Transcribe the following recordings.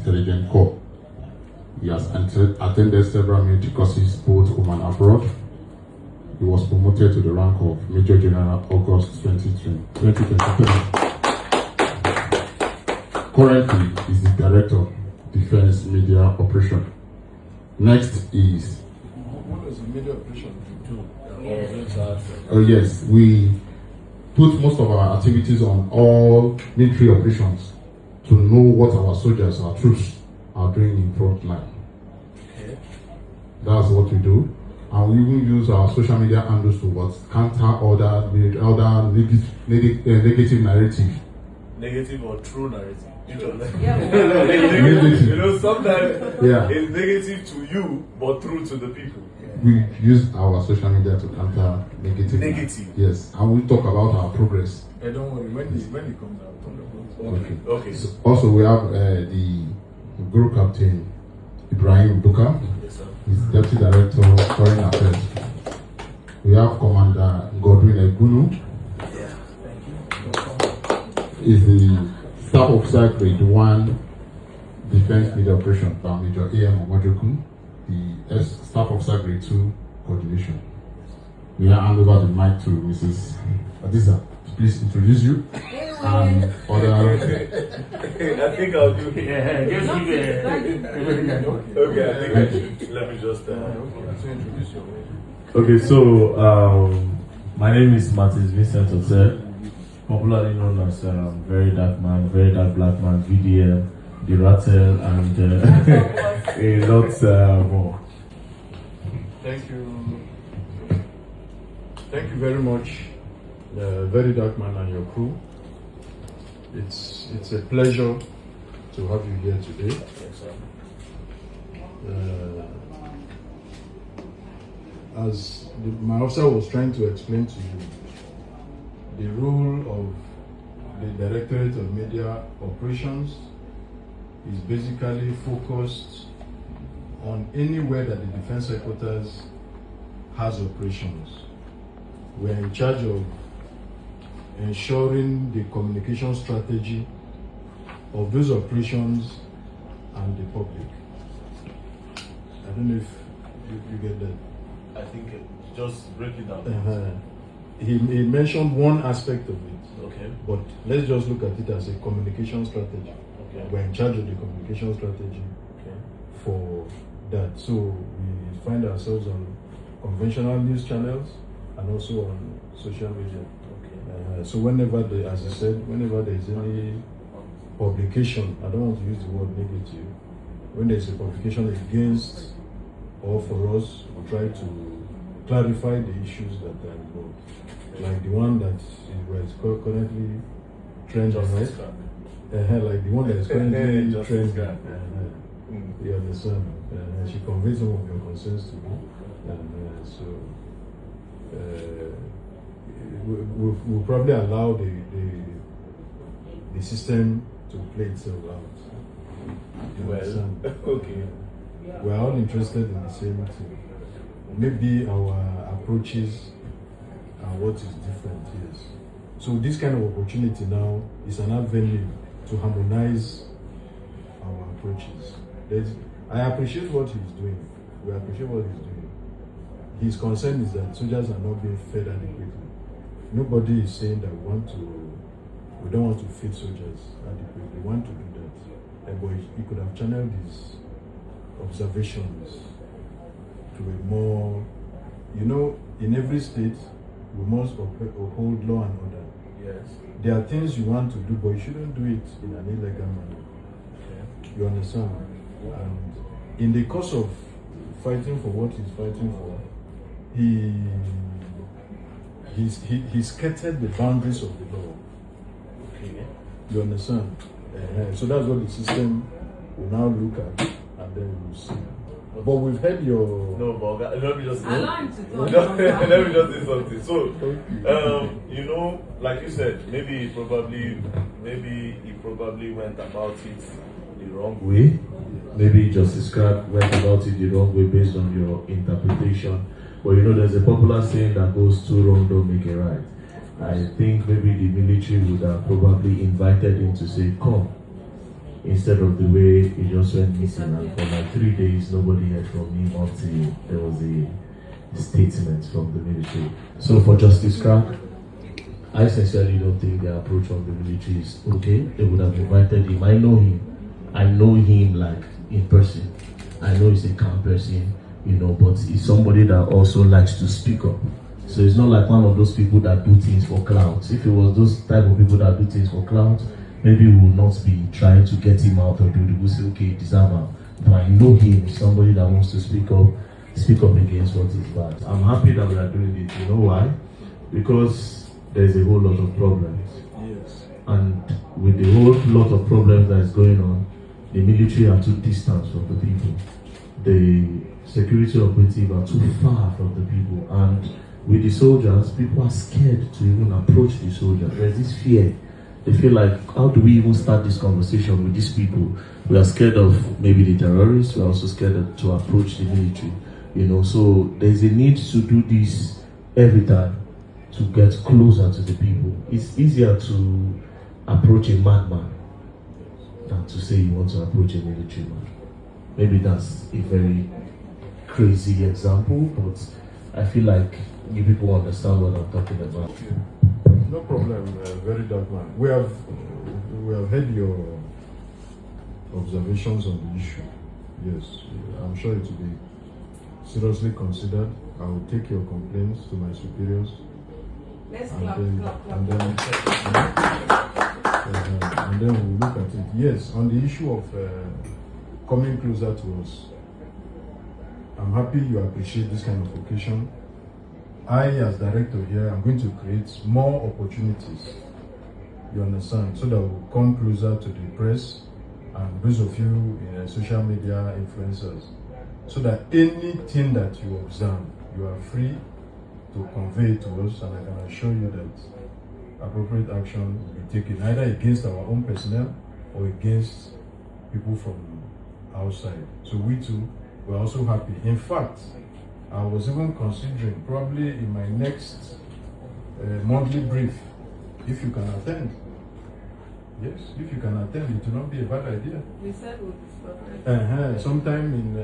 Intelligence Corps. He has attended several military courses both home and abroad. He was promoted to the rank of Major General August 2023. Currently, is the Director, Defense Media Operation. Next is... What does the media operation do? Oh yes, we put most of our activities on all military operations to know what our soldiers, our troops are doing in front line. Okay. That's what we do. And we even use our social media handles to counter other negative narrative. Negative or true narrative? Each of them. Yeah. Negative. You know, sometimes Yeah. it's negative to you, but true to the people. We use our social media to counter negative. Negative. Yes, and we talk about our progress. Hey, don't worry, when it comes out, talk about it. Okay. So also, we have the group captain Ibrahim Buka. Yes, sir. He's Deputy Director of Foreign Affairs. We have Commander Godwin Egunu. Yeah. Thank you. He's the Staff Officer Grade 1 Defense Media Operation by Major A.M. Omadokun, the Staff Officer Grade 2 Coordination. We now hand over the mic to Mrs. Adisa. Please introduce you and other. I think I'll do it. Yeah, just give it. Okay, I think let me just. So introduce your way. Okay, so my name is Martins Vincent Ose, popularly known as Verydarkman, Very Dark Black Man, VDM, The Rattle, and a lot more. Thank you. Thank you very much, Verydarkman and your crew. It's a pleasure to have you here today. Yes, sir. As my officer was trying to explain to you, the role of the Directorate of Media Operations is basically focused on anywhere that the Defense Headquarters has operations. We are in charge of ensuring the communication strategy of those operations and the public. I don't know if you get that. I think just break it down. He mentioned one aspect of it, Okay. but let's just look at it as a communication strategy. Okay. We're in charge of the communication strategy Okay. for that. So we find ourselves on conventional news channels and also on social media. Okay. So whenever, as I said, whenever there is any publication, I don't want to use the word negative, when there is a publication against or for us, we try to clarify the issues that are involved. Like the one that is currently trending, Justice right? Like the one that is currently Justice trending. You understand? She conveyed some of your concerns to me. And so we'll probably allow the system to play itself out. You understand? Okay. We're all interested in the same thing. Maybe our approaches are what is different, yes. So this kind of opportunity now is an avenue to harmonize our approaches. I appreciate what he's doing. We appreciate what he's doing. His concern is that soldiers are not being fed adequately. Nobody is saying that we don't want to feed soldiers adequately. We want to do that. But he could have channeled his observations to a more, in every state, we must uphold law and order. Yes. There are things you want to do, but you shouldn't do it in an illegal manner. Okay. You understand? And in the course of fighting for what he's fighting for, he skirted the boundaries of the law. Okay. You understand? So that's what the system will now look at, and then we'll see. But we've heard your... No, but let me just... Allow him to talk. Let me just say something. So, like you said, maybe he probably went about it the wrong way. Maybe Justice Craig went about it the wrong way based on your interpretation. But there's a popular saying that goes two wrong don't make a right. I think maybe the military would have probably invited him to say, come, instead of the way he just went missing. And for like 3 days, nobody heard from him until there was a statement from the military. So for Justice Crack, I sincerely don't think the approach from the military is okay. They would have invited him. I know him. I know him like in person. I know he's a calm person, but he's somebody that also likes to speak up. So it's not like one of those people that do things for clout. If it was those type of people that do things for clout, maybe we will not be trying to get him out of the way. We'll say, okay, deserve him. But I know him is somebody that wants to speak up against what is bad. I'm happy that we are doing it. You know why? Because there's a whole lot of problems. Yes. And with the whole lot of problems that is going on, the military are too distant from the people. The security operative are too far from the people. And with the soldiers, people are scared to even approach the soldiers. There's this fear. They feel like, how do we even start this conversation with these people? We are scared of maybe the terrorists. We are also scared to approach the military. So there's a need to do this every time to get closer to the people. It's easier to approach a madman than to say you want to approach a military man. Maybe that's a very crazy example, but I feel like you people understand what I'm talking about. No problem, Verydarkman. We have heard your observations on the issue. Yes, I'm sure it will be seriously considered. I will take your complaints to my superiors. Let's And clap, then- clap, clap. And then we'll look at it. Yes, on the issue of coming closer to us, I'm happy you appreciate this kind of occasion. I, as director here, I'm going to create more opportunities. You understand? So that we'll come closer to the press and those of you in social media influencers. So that anything that you observe, you are free to convey it to us, and I can assure you that appropriate action will be taken either against our own personnel or against people from outside. So we too, we're also happy. In fact, I was even considering probably in my next monthly brief, if you can attend. Yes, if you can attend, it will not be a bad idea. We said we'll discuss it. Sometime in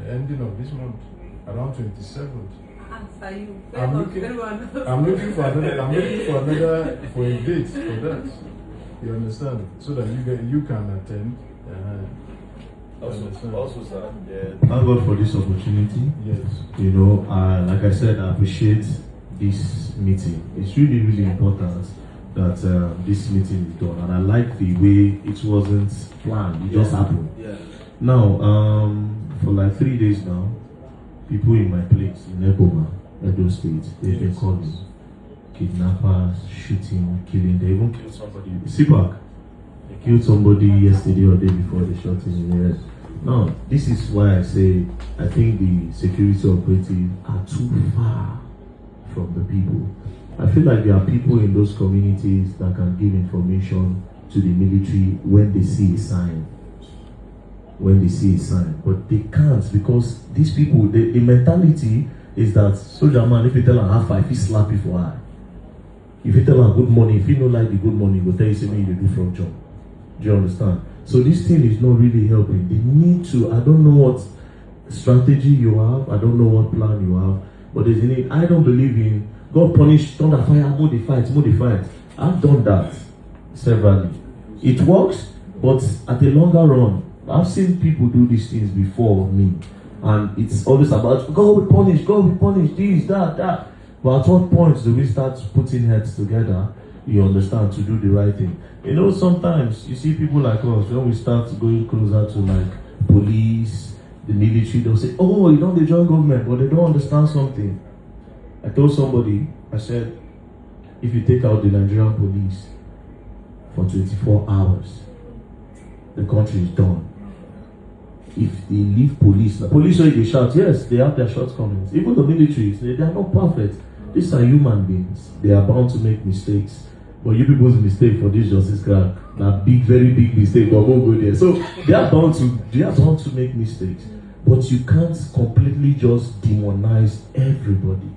ending of this month, around 27th. Answer you. I'm looking for a date for that. You understand? So that you can attend. Also, sir, Thank God for this opportunity. Yes. Like I said, I appreciate this meeting. It's really, really important that this meeting is done, and I like the way it wasn't planned; it just happened. yeah. Now, for like 3 days now, people in my place in Abuja, Edo State, they've been calling kidnappers, shooting, killing. They even killed somebody. Sipak, they killed somebody yesterday or day before they shot him in the head. Now, this is why I say I think the security operatives are too far from the people. I feel like there are people in those communities that can give information to the military when they see a sign. But they can't, because these people, the mentality is that soldier man, if you tell him half five, he slap you for eye. If you tell him good money, if you don't like the good money, he will tell you something you do from job. Do you understand? So this thing is not really helping. They need to, I don't know what strategy you have, I don't know what plan you have, but there's a need. I don't believe in God punish, thunder fire, more the fight. I've done that severally. It works, but at a longer run, I've seen people do these things before me, and it's always about God will punish, this, that. But at what point do we start putting heads together, you understand, to do the right thing? Sometimes you see people like us, when we start going closer to like police, the military, they'll say, oh, they join government, but they don't understand something. I told somebody, I said, if you take out the Nigerian police for 24 hours, the country is done. If they leave police they shout, yes, they have their shortcomings. Even the militaries, they are not perfect. These are human beings. They are bound to make mistakes. But you people's mistake for this justice crack, that big, very big mistake, but won't go there. So they are bound to make mistakes. But you can't completely just demonize everybody.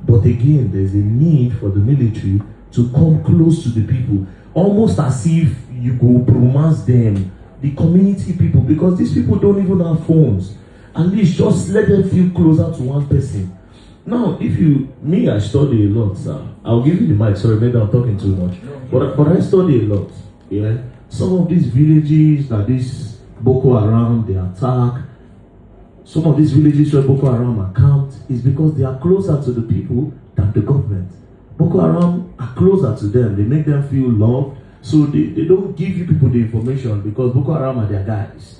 But again, there's a need for the military to come close to the people, almost as if you go romance them, the community people, because these people don't even have phones. At least just let them feel closer to one person. Now, I study a lot, sir. I'll give you the mic. Sorry, maybe I'm talking too much. But I study a lot. Yeah. Some of these villages that this Boko Haram, they attack, some of these villages where Boko Haram are camped is because they are closer to the people than the government. Boko Haram are closer to them. They make them feel loved. So they don't give you people the information because Boko Haram are their guys.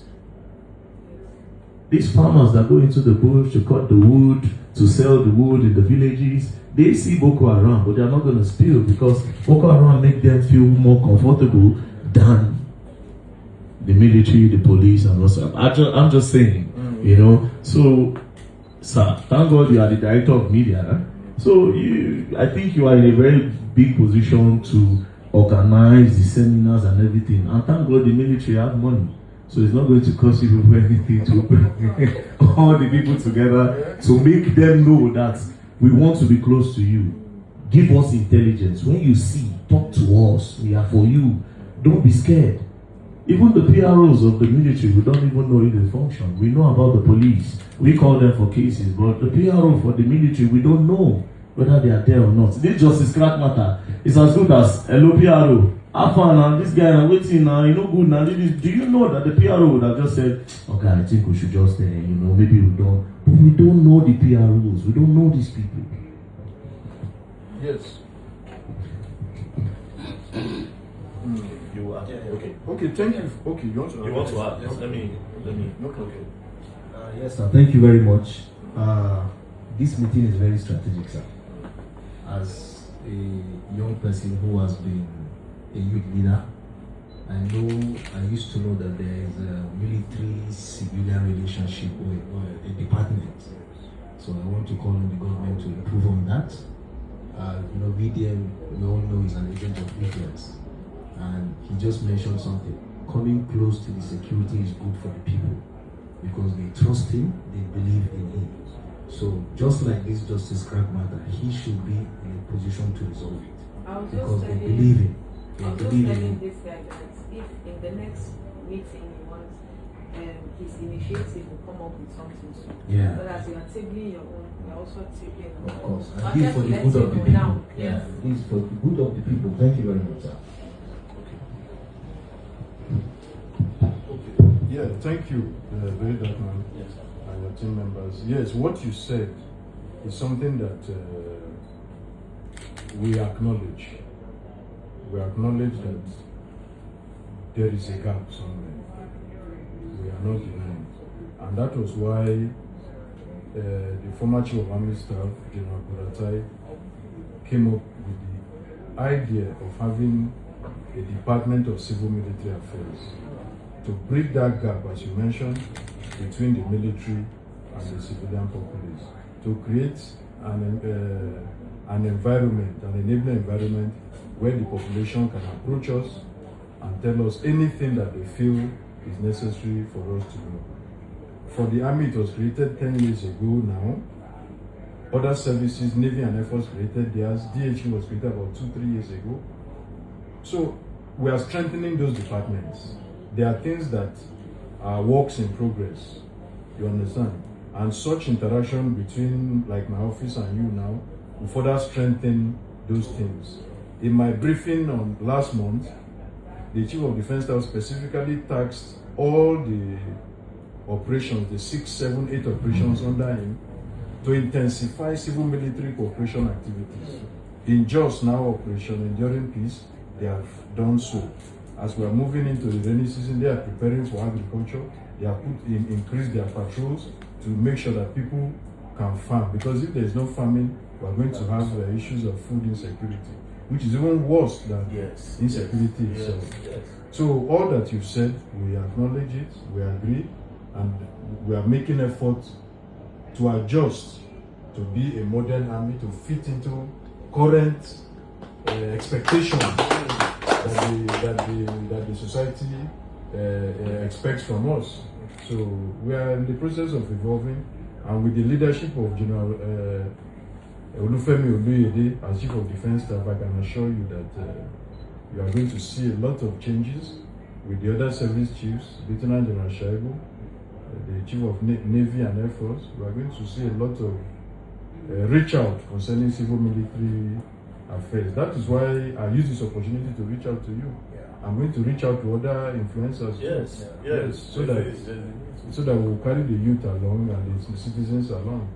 These farmers that go into the bush to cut the wood, to sell the wood in the villages, they see Boko Haram, but they are not going to spill because Boko Haram make them feel more comfortable than the military, the police, and also. I'm just saying, So, sir, thank God you are the director of media. Huh? So, I think you are in a very big position to organize the seminars and everything. And thank God the military have money. So it's not going to cost you anything to bring all the people together to make them know that we want to be close to you. Give us intelligence. When you see, talk to us. We are for you. Don't be scared. Even the PROs of the military, we don't even know if they function. We know about the police. We call them for cases. But the PRO for the military, we don't know whether they are there or not. This justice crack matter. It's as good as hello PRO. Now, this guy now waiting now, you know good now. Do you know that the PRO would have just said, okay, I think we should just, maybe we don't. But we don't know the PROs. We don't know these people. Yes. You are okay. Okay, thank you. Okay, you want to add? Yes. Let me. Okay. Yes, sir. Thank you very much. This meeting is very strategic, sir. As a young person who has been a youth leader, I used to know that there is a military-civilian relationship or a department. So I want to call on the government to improve on that. VDM, we all know, is an agent of influence. And he just mentioned something. Coming close to the security is good for the people because they trust him, they believe in him. So just like this justice crack matter, he should be in a position to resolve it because they believe him. I was just telling this guy that if in the next meeting he wants his initiative will come up with something soon. Yeah. But as you are tabling your own, you are also tabling your Of own. course. I And this wanted for to the let good you of the know people. now. Yeah. Yes. This for the good of the people. Thank you very much, sir. Okay. Yeah, thank you, Verydarkman, and your team members. Yes, what you said is something that we acknowledge. We acknowledge that there is a gap somewhere. We are not denying. And that was why the former Chief of Army Staff, General Buratai, came up with the idea of having a Department of Civil Military Affairs to bridge that gap, as you mentioned, between the military and the civilian populace, to create an environment, an enabling environment where the population can approach us and tell us anything that they feel is necessary for us to know. For the Army, it was created 10 years ago now. Other services, Navy and Air Force created theirs. DHE was created about 2-3 years ago. So we are strengthening those departments. There are things that are works in progress. You understand? And such interaction between like my office and you now will further strengthen those things. In my briefing on last month, the Chief of Defense Staff specifically tasked all the operations, the 6, 7, 8 operations under him, to intensify civil-military cooperation activities. In just now operation Enduring Peace, they have done so. As we are moving into the rainy season, they are preparing for agriculture. They have increased their patrols to make sure that people can farm. Because if there is no farming, we are going to have issues of food insecurity, which is even worse than insecurity itself. So all that you've said, we acknowledge it, we agree, and we are making efforts to adjust to be a modern army, to fit into current expectations that the society expects from us. So we are in the process of evolving, and with the leadership of General Olufemi Oluyede as Chief of Defense Staff, I can assure you that You are going to see a lot of changes with the other service chiefs, Lieutenant General Shaibu, the Chief of Navy and Air Force. We are going to see a lot of reach out concerning civil military affairs. That is why I use this opportunity to reach out to you. I'm going to reach out to other influencers. Yes. So that we will carry the youth along and the citizens along.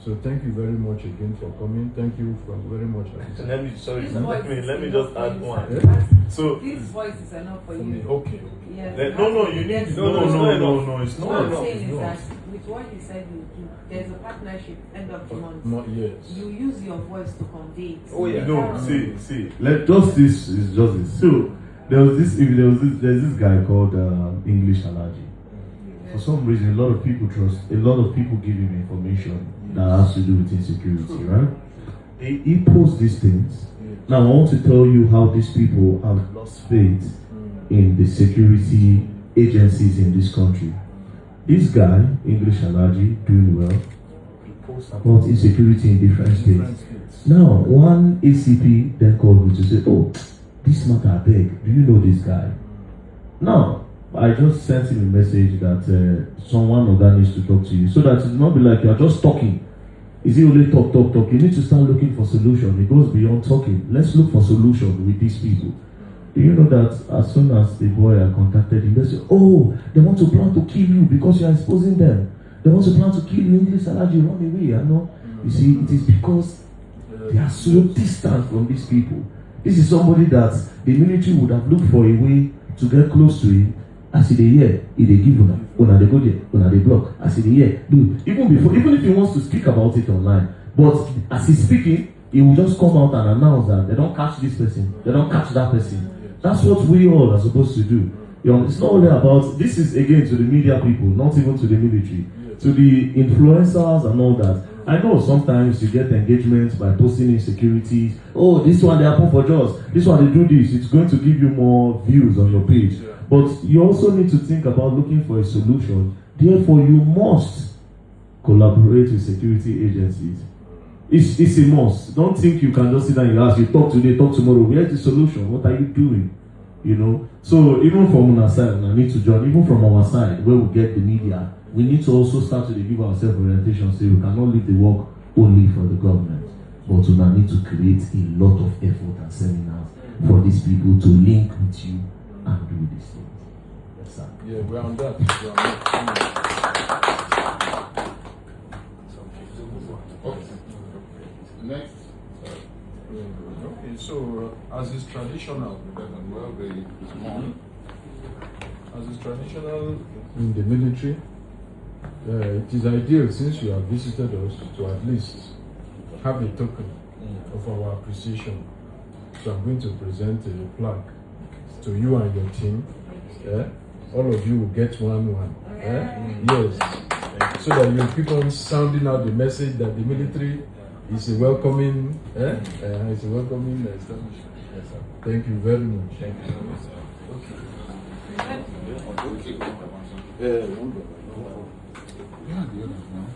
So thank you very much again for coming. Thank you very much. Let me just add one. Yeah? So this voice is enough for For me, you. okay. Yes. no, you need Yes. no, it's What not I'm enough. saying is that with what you said you do, there's a partnership end of the month. Yes. You use your voice to convey it. Oh, yeah. No, see. This is just this. So there's this guy called English Allergy. For some reason, a lot of people give him information that has to do with insecurity, right? He posts these things. Now I want to tell you how these people have lost faith in the security agencies in this country. This guy, English Allergy, doing well, he posts about insecurity in different states. Now, one ACP then called me to say, "Oh, this matter, I beg, do you know this guy?" Now, I just sent him a message that someone of that needs to talk to you, so that it will not be like you are just talking. Is it only talk? You need to start looking for solution. It goes beyond talking. Let's look for solution with these people. Do you know that as soon as the boy I contacted him, they say, "Oh, they want to plan to kill you because you are exposing them. They want to plan to kill you. English Allergy, run away." I know. You see, it is because they are so distant from these people. This is somebody that the military would have looked for a way to get close to him. As he dey hear, he dey give una dey go there, una dey block. As he dey hear, do even if he wants to speak about it online, but as he's speaking, he will just come out and announce that they don't catch this person, they don't catch that person. That's what we all are supposed to do. You know, it's not only about, this is again to the media people, not even to the military, to the influencers and all that. I know sometimes you get engagements by posting insecurities. Oh, this one they happen for jobs. This one they do this. It's going to give you more views on your page. But you also need to think about looking for a solution. Therefore, you must collaborate with security agencies. It's a must. Don't think you can just sit down and ask, you talk today, talk tomorrow. Where's the solution? What are you doing? You know? So even from our side, I need to join, even from our side, where we get the media, we need to also start to give ourselves orientation, so we cannot leave the work only for the government. But we now need to create a lot of effort and seminars for these people to link with you and do these things. Yes, sir. Yeah, we're on that. We are on Next. Okay, so as is traditional, in the military, it is ideal, since you have visited us, to at least have a token of our appreciation. So I'm going to present a plaque to you and your team. All of you will get one. Yes. So that you keep on sounding out the message that the military is a welcoming, it's a welcoming establishment. Yes, sir. Thank you very much. Thank you so much, sir. Yeah, the others now.